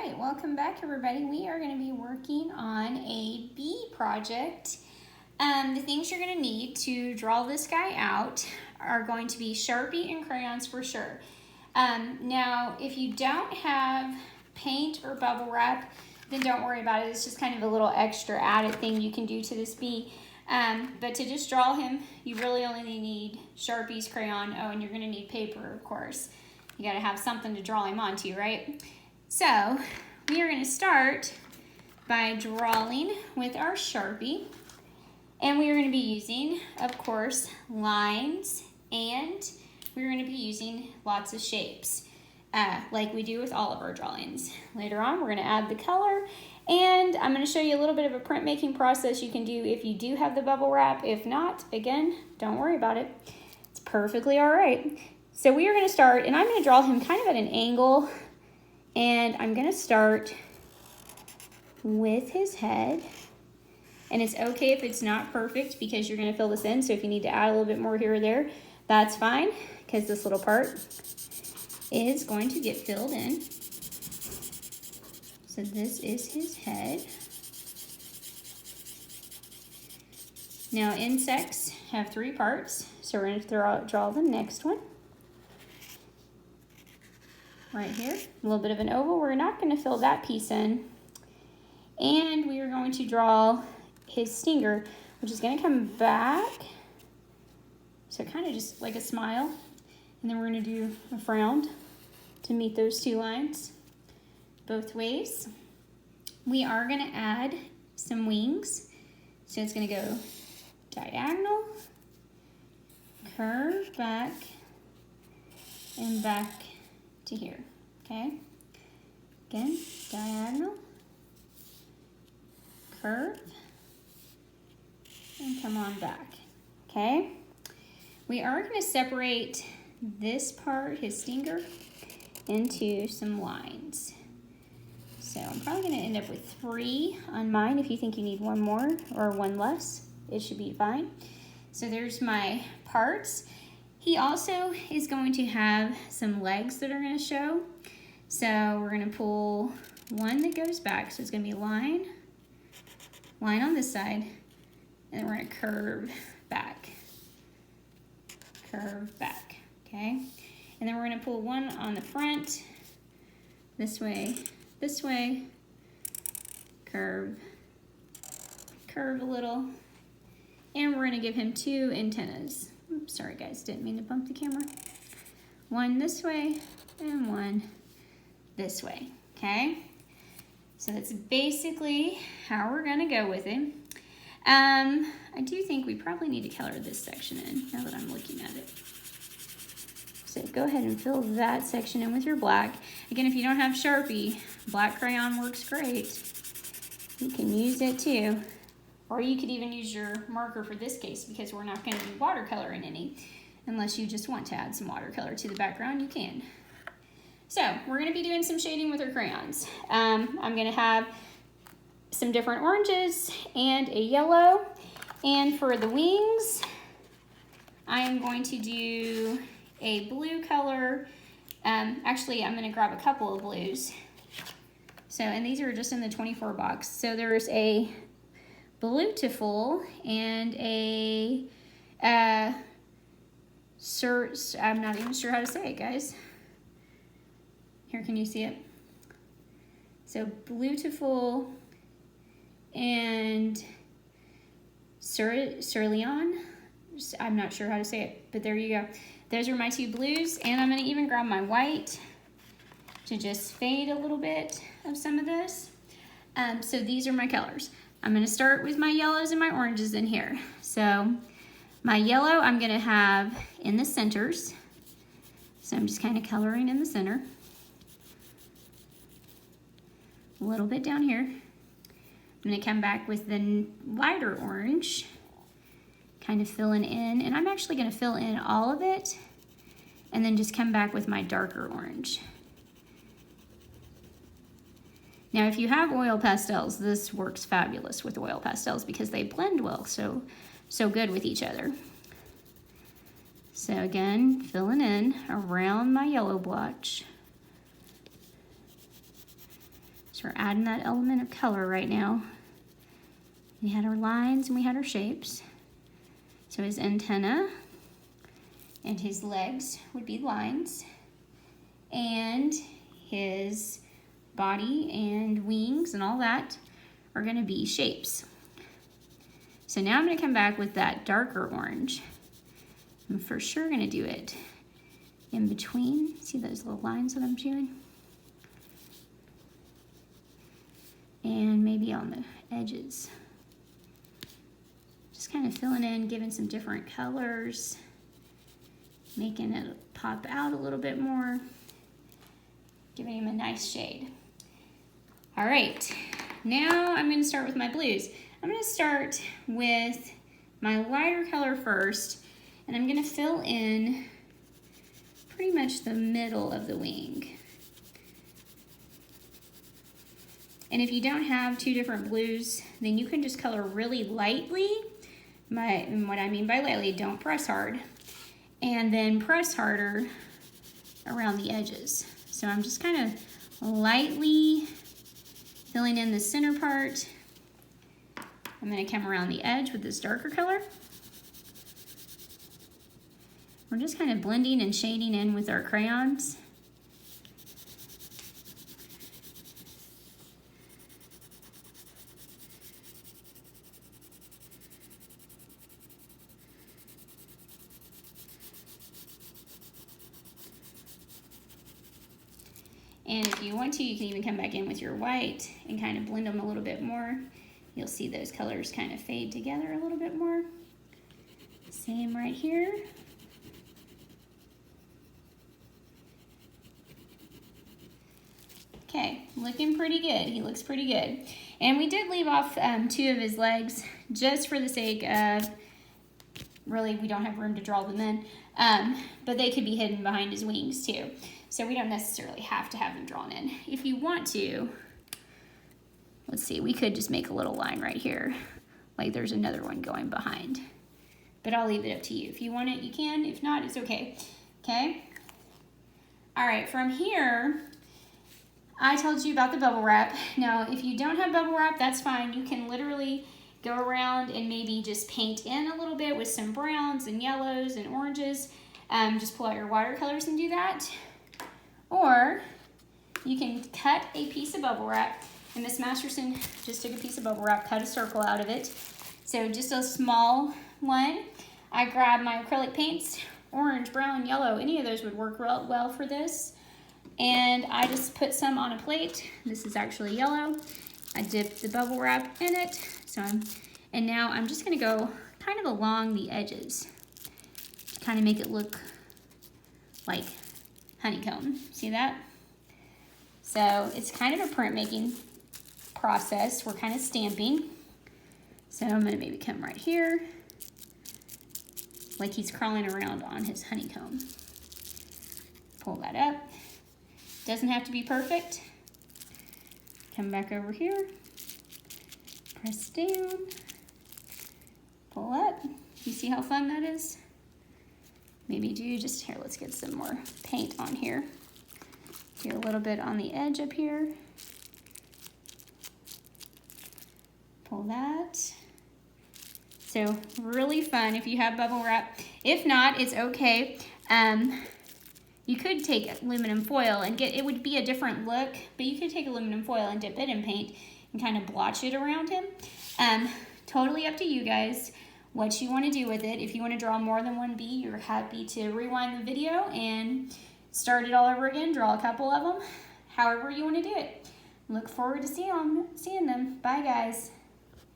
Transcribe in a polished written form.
right, welcome back everybody. We are going to be working on a bee project. The things you're going to need to draw this guy out are going to be Sharpie and crayons for sure. Now, if you don't have paint or bubble wrap, then don't worry about it. It's just kind of a little extra added thing you can do to this bee. But to just draw him, you really only need Sharpies, crayon, and you're going to need paper, of course. You got to have something to draw him onto, right? So we are going to start by drawing with our Sharpie. And we are going to be using, of course, lines, and we're going to be using lots of shapes, like we do with all of our drawings. Later on, we're going to add the color, and I'm going to show you a little bit of a printmaking process you can do if you do have the bubble wrap. If not, again, don't worry about it. It's perfectly all right. So we are going to start, and I'm going to draw him kind of at an angle, and I'm going to start with his head. And it's okay if it's not perfect because you're going to fill this in. So if you need to add a little bit more here or there, that's fine because this little part is going to get filled in. So this is his head. Now insects have 3 parts. So we're going to draw the next one. Right here, a little bit of an oval. We're not going to fill that piece in. And we are going to draw his stinger, which is going to come back. So kind of just like a smile. And then we're going to do a frown to meet those 2 lines both ways. We are going to add some wings. So it's going to go diagonal, curve back, and back to here, okay? Again, diagonal, curve, and come on back, okay? We are going to separate this part, his stinger, into some lines. So I'm probably going to end up with 3 on mine. If you think you need 1 more or 1 less, it should be fine. So there's my parts. He also is going to have some legs that are going to show. So we're going to pull one that goes back. So it's going to be line on this side, and then we're going to curve back, okay? And then we're going to pull one on the front, this way, curve a little, and we're going to give him 2 antennas. Oops, sorry guys, didn't mean to bump the camera. One this way and one this way, okay? So that's basically how we're gonna go with it. I do think we probably need to color this section in now that I'm looking at it. So go ahead and fill that section in with your black. Again, if you don't have Sharpie, black crayon works great. You can use it too. Or you could even use your marker for this case because we're not going to be watercoloring any. Unless you just want to add some watercolor to the background, you can. So we're going to be doing some shading with our crayons. I'm going to have some different oranges and a yellow. And for the wings, I am going to do a blue color. Actually, I'm going to grab a couple of blues. So, and these are just in the 24 box. So there's a Beautiful and a I'm not even sure how to say it, guys. Here, can you see it? So Beautiful and Surleon. I'm not sure how to say it, but there you go. Those are my 2 blues, and I'm going to even grab my white to just fade a little bit of some of this. So these are my colors. I'm going to start with my yellows and my oranges in here. So my yellow I'm going to have in the centers. So I'm just kind of coloring in the center. A little bit down here. I'm going to come back with the lighter orange, kind of filling in. And I'm actually going to fill in all of it and then just come back with my darker orange. Now, if you have oil pastels, this works fabulous with oil pastels because they blend well, so good with each other. So again, filling in around my yellow blotch. So we're adding that element of color right now. We had our lines and we had our shapes. So his antenna and his legs would be lines, and his body and wings and all that are going to be shapes. So now I'm going to come back with that darker orange. I'm for sure going to do it in between. See those little lines that I'm doing? And maybe on the edges. Just kind of filling in, giving some different colors, making it pop out a little bit more, giving him a nice shade. All right, now I'm going to start with my blues. I'm going to start with my lighter color first, and I'm going to fill in pretty much the middle of the wing. And if you don't have two different blues, then you can just color really lightly. And what I mean by lightly, don't press hard. And then press harder around the edges. So I'm just kind of lightly filling in the center part. I'm going to come around the edge with this darker color. We're just kind of blending and shading in with our crayons. And if you want to, you can even come back in with your white and kind of blend them a little bit more. You'll see those colors kind of fade together a little bit more. Same right here. Okay, looking pretty good. He looks pretty good. And we did leave off two of his legs just for the sake of, really, we don't have room to draw them in, but they could be hidden behind his wings too. So we don't necessarily have to have them drawn in. If you want to, let's see, we could just make a little line right here, like there's another one going behind. But I'll leave it up to you. If you want it, you can. If not, it's okay. Okay? All right, from here, I told you about the bubble wrap. Now, if you don't have bubble wrap, that's fine. You can literally go around and maybe just paint in a little bit with some browns and yellows and oranges. Just pull out your watercolors and do that. Or you can cut a piece of bubble wrap. And Miss Masterson just took a piece of bubble wrap, cut a circle out of it. So just a small one. I grabbed my acrylic paints, orange, brown, yellow, any of those would work real well for this. And I just put some on a plate. This is actually yellow. I dipped the bubble wrap in it. And now I'm just gonna go kind of along the edges, kind of make it look like honeycomb. See that? So it's kind of a printmaking process. We're kind of stamping. So I'm gonna maybe come right here, like he's crawling around on his honeycomb. Pull that up. Doesn't have to be perfect. Come back over here, press down, pull up. You see how fun that is? Maybe do just here, let's get some more paint on here. Do a little bit on the edge up here. Pull that. So really fun if you have bubble wrap. If not, it's okay. You could take aluminum foil and it would be a different look, but you could take aluminum foil and dip it in paint and kind of blotch it around him. Totally up to you guys what you want to do with it. If you want to draw more than one bee, you're happy to rewind the video and start it all over again, draw a couple of them, however you want to do it. Look forward to seeing them. Bye guys.